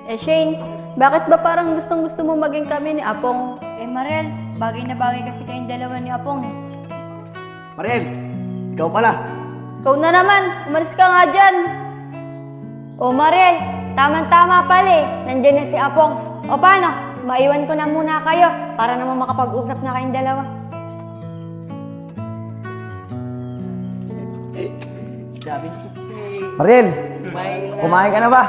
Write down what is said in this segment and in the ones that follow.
Eh Shane, bakit ba parang gustong-gusto mo maging kami ni Apong? Eh Mariel, bagay na bagay kasi kayong dalawa ni Apong eh. Mariel, ikaw pala. Ikaw na naman, umalis ka nga dyan. O Mariel, tama-tama pala eh. Nandiyan na si Apong. O paano? Maiwan ko na muna kayo para naman makapag-usap na kayong dalawa. Mariel, kumain ka na ba?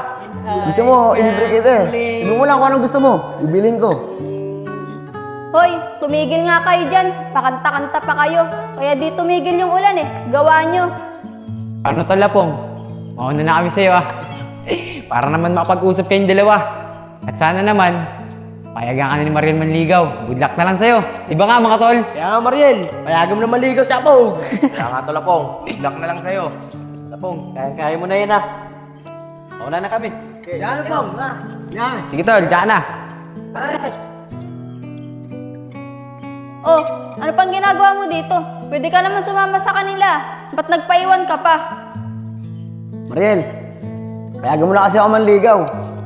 Gusto mo, ilibre kita eh. Sabi mo lang kung anong gusto mo. Bibilin ko. Hoy, tumigil nga kayo dyan. Pakanta-kanta pa kayo. Kaya di tumigil yung ulan eh. Gawa nyo. Ano to, Lapong? Mauna na kami sa'yo ah. Para naman makapag-usap kayong dalawa. At sana naman, payagan ka na ni Mariel manligaw. Good luck na lang sa'yo. Diba nga mga tol? Kaya nga Mariel, payagan mo na maligaw si Apong. Kaya nga to, Lapong. Good luck na lang sa'yo. Apong, kaya mo na yan ah. Mauna na kami. Yan Apong, yan. Sige tol, diyan na. Oh, ano pang ginagawa mo dito? Pwede ka naman sumama sa kanila. Ba't nagpaiwan ka pa? Mariel, payagan mo na kasi ako manligaw.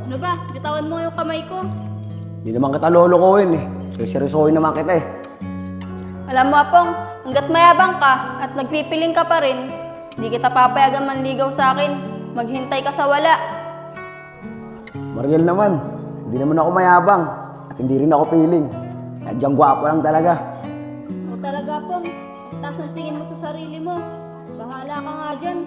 Ano ba? Bitawan mo yung kamay ko. Hindi naman kita lolokohin eh. Seryosohin naman kita eh. Alam mo, Apong, hanggat mayabang ka at nagpipiling ka pa rin, hindi kita papayagan manligaw sa akin. Maghintay ka sa wala. Mariel naman, hindi naman ako mayabang. At hindi rin ako piling. Sadyang gwapo lang talaga. O talaga, Apong, taas ng tingin mo sa sarili mo. Bahala ka nga dyan.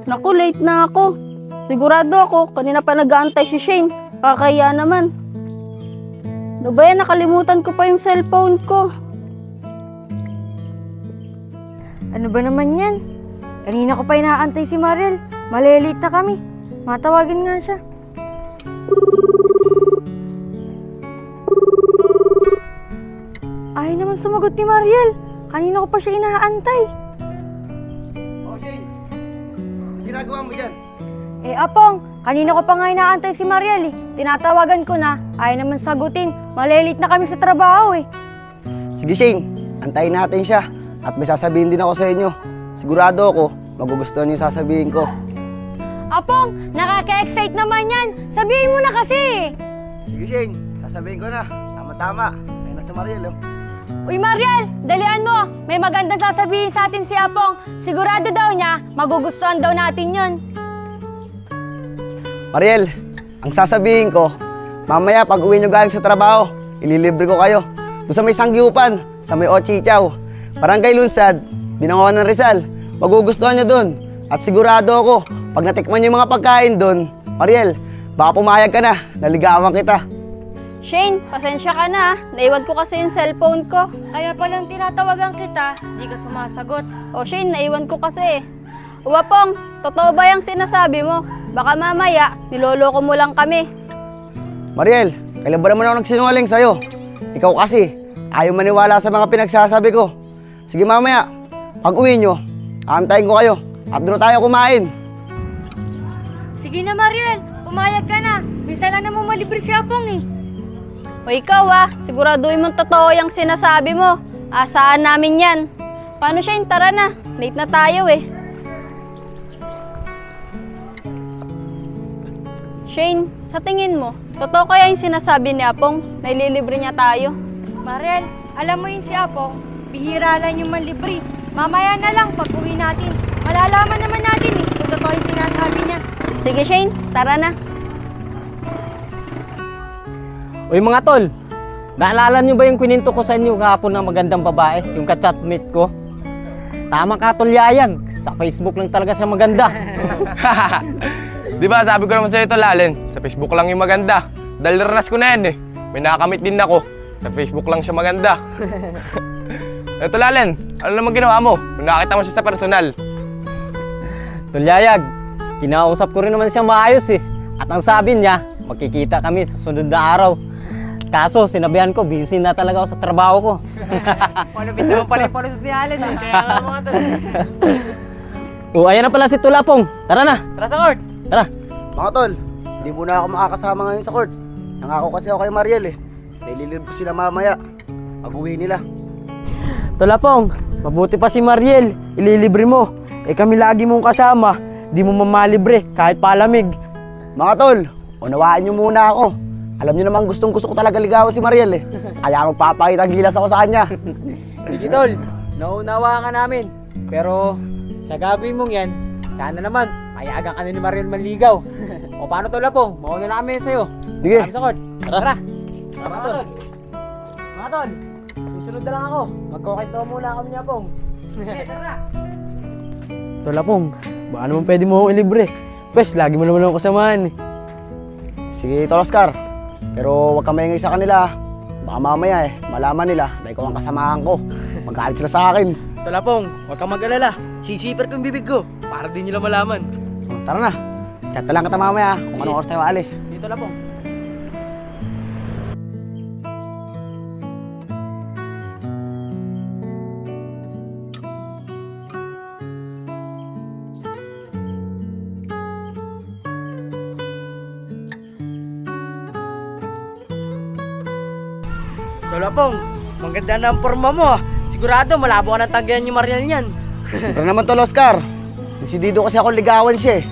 Naku, late na ako. Sigurado ako, kanina pa nag-aantay si Shane. Kakaya naman. Ano ba yan? Nakalimutan ko pa yung cellphone ko. Ano ba naman yan? Kanina ko pa inaantay si Mariel. Malilate na kami. Matawagin nga siya. Ay naman sumagot ni Mariel. Kanina ko pa siya inaantay. Oh, Shane. Ginagawa mo dyan? Eh Apong, kanina ko pa nga inaantay si Mariel eh. Tinatawagan ko na, ayaw naman sagutin. Malilate na kami sa trabaho eh. Sige Shane, antayin natin siya. At may sasabihin din ako sa inyo. Sigurado ako, magugustuhan niyo yung sasabihin ko. Apong, nakaka-excite naman yan. Sabihin mo na kasi. Sige Shane, sasabihin ko na. Tama-tama. Ayun na si Mariel oh. Uy Mariel, dalian mo. May magandang sasabihin sa atin si Apong. Sigurado daw niya, magugustuhan daw natin yon. Mariel, ang sasabihin ko, mamaya pag uwi nyo galing sa trabaho, ililibre ko kayo. Doon sa may Sangguniang, sa may Ochichaw, Barangay Lunsad, Binangonan ng Rizal. Magugustuhan nyo doon. At sigurado ako, pag natikman nyo yung mga pagkain doon, Mariel, baka pumayag ka na, naligawan kita. Shane, pasensya ka na. Naiwan ko kasi yung cellphone ko. Kaya palang tinatawagan kita, di ka sumasagot. O Shane, naiwan ko kasi. Uwapong, totoo ba yung sinasabi mo? Baka mamaya, niloloko mo lang kami. Mariel, kailan ba naman ako nagsinungaling sa'yo? Ikaw kasi, ayaw maniwala sa mga pinagsasabi ko. Sige mamaya, pag uwi nyo, aantayin ko kayo. At doon tayo kumain. Sige na Mariel, pumayag ka na. Minsan lang naman malibre si Apong eh. O ikaw siguraduhin mong totoo yung sinasabi mo. Asahan namin yan. Paano Shane? Tara na. Late na tayo eh. Shane, sa tingin mo, totoo kaya yung sinasabi ni Apong na ililibre niya tayo? Mariel, alam mo yun si Apong, bihira lang yung manlibre. Mamaya na lang pag uwi natin. Malalaman naman natin kung totoo yung sinasabi niya. Sige Shane, tara na. Uy mga tol, naalala nyo ba yung kininto ko sa inyo kahapon ng magandang babae? Yung ka-chatmate ko? Tama ka tol Yayag, sa Facebook lang talaga siya maganda. Di ba sabi ko naman sa'yo ito, Lalen? Sa Facebook lang yung maganda. Dahil naranas ko na yan eh. May nakakamit din ako. Sa Facebook lang siya maganda. Ito, Lalen, ano naman ginawa mo? Nung nakita mo siya sa personal. Tol Yayag, kinausap ko rin naman siya maayos eh. At ang sabi niya, magkikita kami sa sunod na araw. Kaso, sinabihan ko, busy na talaga ako sa trabaho ko. Malupit naman pala yung palusot ni Allen eh. Kaya nga mga tol. Ayan na pala si Tulapong. Tara na. Tara sa court! Tara. Mga tol, hindi muna ako makakasama ngayon sa court. Nangako kasi ako kay Mariel eh. Naililib ko sila mamaya. Pag-uwi nila. Tulapong, mabuti pa si Mariel, ililibre mo. Eh kami lagi mong kasama, di mo mamalibre kahit palamig. Mga tol, unawaan nyo muna ako. Alam nyo naman gustong-gusto ko talaga ligawan si Mariel eh. Kaya magpapakita gilas ako sa kanya. Sige tol, naunawa ka namin. Pero sa gagawin mong yan, sana naman payagan ka na ni Mariel manligaw. O paano tol Lapong? Mauna na kami sa'yo. Sige. Kami sa court. Tara. Mga tol, mga tol, susunod na lang ako. Magkukento muna kami niya, Pong. Sige, tara. Tulapong, baka naman pwede mo akong ilibre. Pwes, lagi mo naman ako kasamahan eh. Sige, Tol Oscar. Pero huwag ka maingay sa kanila. Baka mamaya eh, malaman nila na ikaw ang kasamahan ko. Magalit sila sa akin. Tulapong, huwag kang mag-alala. Sisiper ko yung bibig ko para di nila malaman. Tara na. Chat na lang kita mamaya kung anong oras tayo aalis. Dito, Tulapong. Tulapong, maganda na ang forma mo ah. Sigurado malabo ka ng tanggihan ni Mariel niyan. Tara naman, Tol Oscar. Desidido kasi ako ligawan siya eh.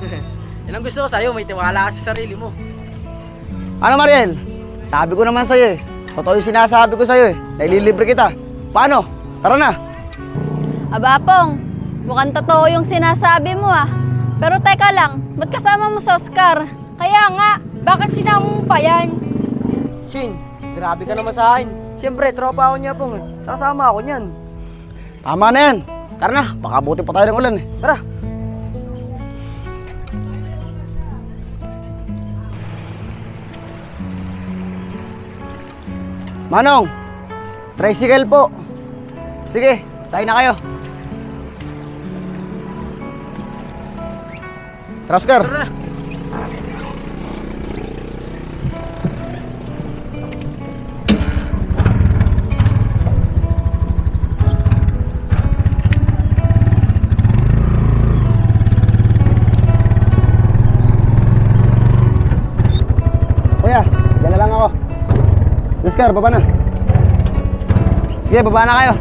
Yan ang gusto ko sa'yo, may tiwala ka sa sarili mo. Ano, Mariel? Sabi ko naman sa'yo eh. Totoo yung sinasabi ko sa'yo eh. Naililibre kita. Paano? Tara na. Aba, Pong, mukhang totoo yung sinasabi mo ah. Pero teka lang, ba't kasama mo sa Oscar? Kaya nga, bakit sinama mo pa yan? Shin, grabe ka naman sa akin. Siyempre, tropa ako niya pong. Sasama ako niyan. Tama na yan. Tara na. Baka buti pa tayo ng ulan eh. Tara. Manong, tricycle po. Sige, sakay na kayo. Tara, Oscar. Kuya, dyan na lang ako. Oscar, baba na. Sige, baba na kayo.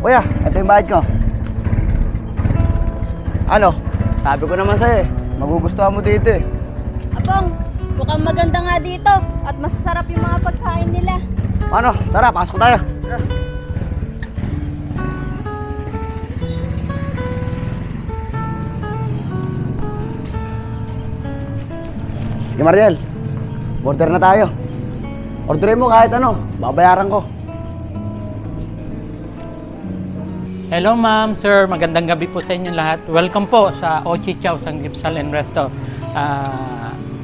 Kuya, ito yung bayad ko. Ano? Sabi ko naman sa'yo eh, magugustuhan mo dito eh. Apong, mukhang maganda nga dito at masasarap yung mga pagkain nila. Ano? Tara, pasok tayo. Sige, Mariel. Order na tayo. Orderin mo kahit ano, babayaran ko. Hello ma'am, sir. Magandang gabi po sa inyong lahat. Welcome po sa Ochi Chow Sanggipsal and Resto.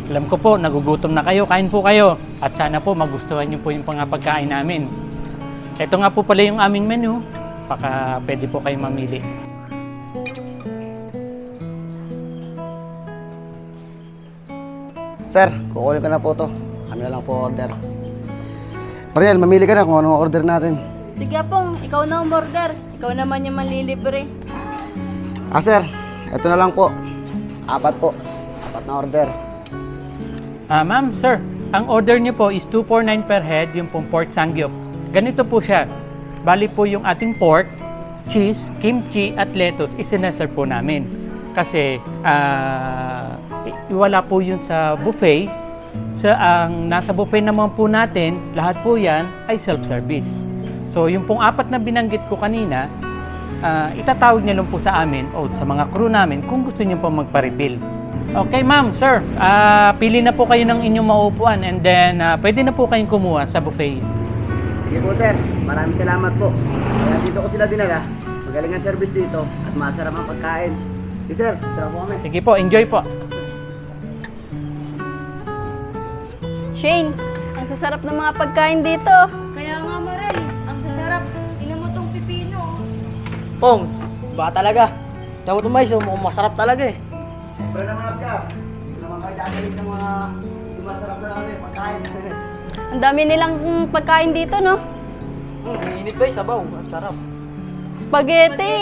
Alam ko po, nagugutom na kayo. Kain po kayo. At sana po magustuhan niyo po yung mga pagkain namin. Ito nga po pala yung aming menu. Baka pwede po kayo mamili. Sir, kukunin ko na po to. Kami na lang po order. Mariel, mamili ka na kung anong order natin. Sige, Apong, ikaw na ang order. Ikaw naman yung manlilibre. Sir, ito na lang po. 4 po. 4 na order. Ma'am, sir. Ang order niyo po is 249 per head, yung pong pork sangyup. Ganito po siya. Bali po yung ating pork, cheese, kimchi, at lettuce, isineserve po namin. Kasi wala po yun sa buffet. Ang nasa buffet naman po natin, lahat po yan ay self-service. So yung pong 4 na binanggit ko kanina, itatawag niyo lang po sa amin o sa mga crew namin kung gusto niyo po magpa-refill. Okay ma'am, sir, pili na po kayo ng inyong maupuan and then pwede na po kayong kumuha sa buffet. Sige po, sir. Maraming salamat po. Kaya dito ko sila dinala. Magaling ang service dito at masarap ang pagkain. Sige, sir. Tara po kami. Sige po, enjoy po. Shane, ang sasarap ng mga pagkain dito. Kaya nga, Mariel, ang sasarap. Tingnan mo tong pipino. Pong, ba talaga? Tawag ito mais, masarap talaga eh. Siyempre naman, Oscar. Ito naman kayo kayo sa mga di masarap na pagkain. Ang dami nilang pagkain dito, no? Mainit ba yung sabaw? Ang sarap. Spaghetti!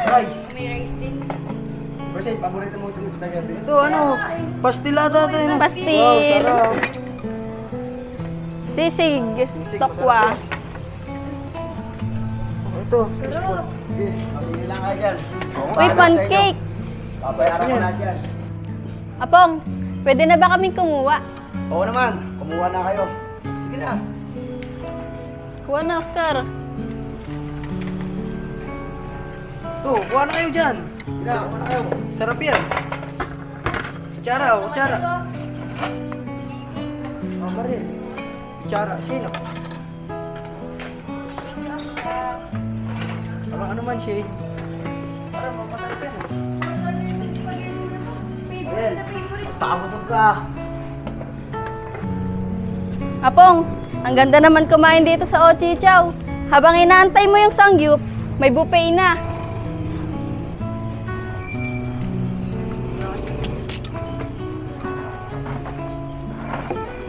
Rice. May rice din. Kasi paborito mo itong spaghetti. Ito ano, pastilada ito. Pastil. Wow, sarap. Sisig. Tokwa. Ito. Sige, pamili lang kayo dyan. Uy, pancake! Papayaran ko lahat yan. Apong, pwede na ba kaming kumuha? Oo naman, kumuha na kayo. Sige na. Kuha na, Oscar. Ito, kuha na kayo dyan. Sige na, kumuha na kayo. Sarap yan. Kutsara, kutsara. Oh, Marin. Kutsara, sino? Ano man siya? Para mamatay ka na. Ayan, pakabusog ka. Apong, ang ganda naman kumain dito sa Ochichaw. Habang inaantay mo yung sangyup, may buffet na.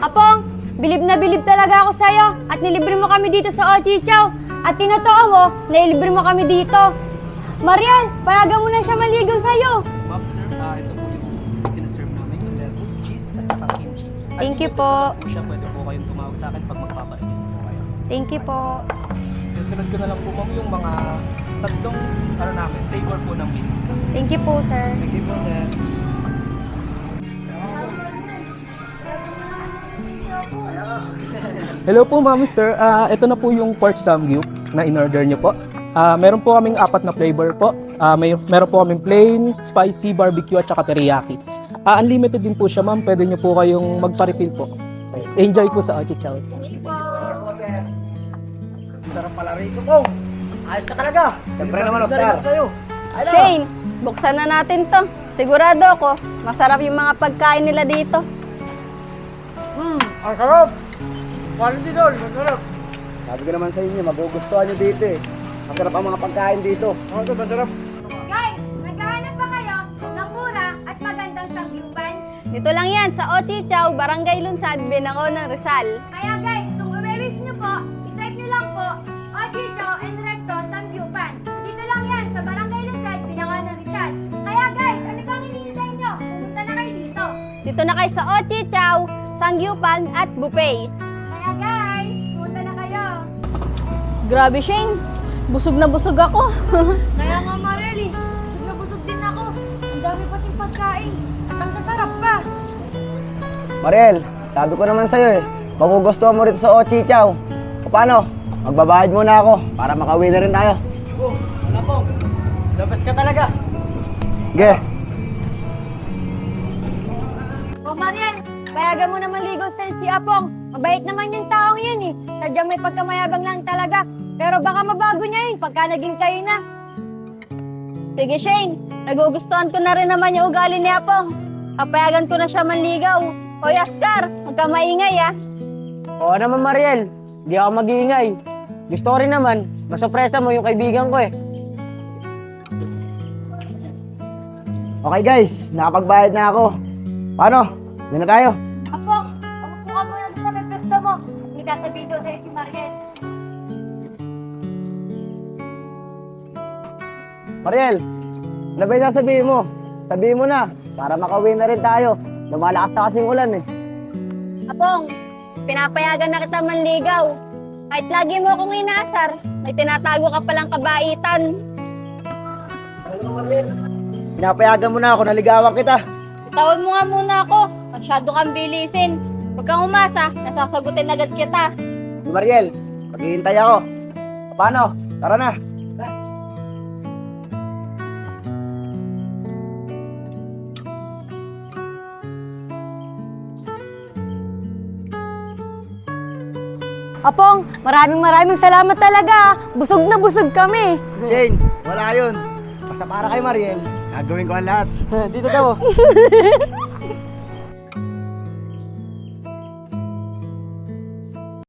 Apong, bilib na bilib talaga ako sa'yo at nilibre mo kami dito sa Ochichaw. At tinotoo mo, nailibre mo kami dito. Mariel, payagan mo na siya maligaw sa'yo. Ma'am, sir, ito po yung sinaserve namin, yung lettuce, cheese, at saka kimchi. At Thank you kung po. po siya, pwede po kayong tumawag sa akin pag magpapainit po kayo. Thank you po. Susunod ko na lang po, ma'am, yung mga tatlong, namin, flavor po ng meat. Thank you po, sir. Thank you po, sir. Hello po, ma'am, sir. Ito na po yung pork samgyup na in-order niyo po. Meron po kaming 4 na flavor po. Meron po kaming plain, spicy, barbecue, at saka teriyaki. Unlimited din po siya, ma'am. Pwede niyo po kayong magpa-refill po. Enjoy po sa Ochichaw. Sarap pala rito po. Ayos ka talaga. Siyempre naman, Oscar. Sa'yo. Shane, buksan na natin to. Sigurado ako, masarap yung mga pagkain nila dito. Ang sarap. Quality doon, ang sarap. Sabi ko naman sa inyo, magugustuhan nyo dito eh. Masarap ang mga pagkain dito. Oo, ito, masarap. Guys, naghahanap ba kayo ng mura at magandang sangyupan? Dito lang yan, sa Ochichaw, Barangay Lunsad, Binangonan, Rizal. Kaya guys, kung i-wish nyo po, i-type nyo lang po, Ochito and Recto Sangyupan. Dito lang yan, sa Barangay Lunsad, Binangonan, Rizal. Kaya guys, ano pang hinihintay nyo? Pumunta na kayo dito. Dito na kayo sa Ochichaw, Sangyupan at Buffet. Kaya guys, pumunta na kayo. Grabe, Shane. Busog na busog ako. Kaya nga Marely, busog na busog din ako. Ang dami pating pagkain. At ang sasarap pa. Mariel, sabi ko naman sa'yo eh, magugustuhan mo rito sa Ochichaw. O paano? Magbabayad muna ako para makauwi na rin tayo. Oh, wala po. Labas ka talaga. Sige. O Mariel, payagan mo naman ligaw sa'yo si Apong. Mabait naman yung taong yun eh. Sadyang may pagkamayabang lang talaga. Pero baka mabago niya yun pagka naging kayo na. Sige, Shane. Nagugustuhan ko na rin naman yung ugali ni Apong. Papayagan ko na siya manligaw. Hoy, Oscar, huwag ka maingay ah. Oo naman, Mariel. Hindi ako mag-iingay. Gusto ko rin naman, masurpresa mo yung kaibigan ko eh. Okay guys, nakapagbayad na ako. Paano? Doon na tayo. Apong, umupo ka muna doon sa may pwesto mo. May sasabihin doon sa'yo si Mariel. Mariel, ano ba yung sasabihin mo? Sabihin mo na, para makauwi na rin tayo. Lumalakas na kasing ulan eh. Apong, pinapayagan na kita manligaw. Kahit lagi mo akong inaasar, may tinatago ka palang kabaitan. Pinapayagan mo na ako, naligawan kita. Tawag mo nga muna ako. Masyado kang bilisin. Huwag kang umasa, nasasagutin agad kita. Si Mariel, maghihintay ako. Paano? Tara na. Apong, maraming salamat talaga. Busog na busog kami. Shane, wala yun. Basta para kay Mariel, gagawin ko ang lahat. Dito daw.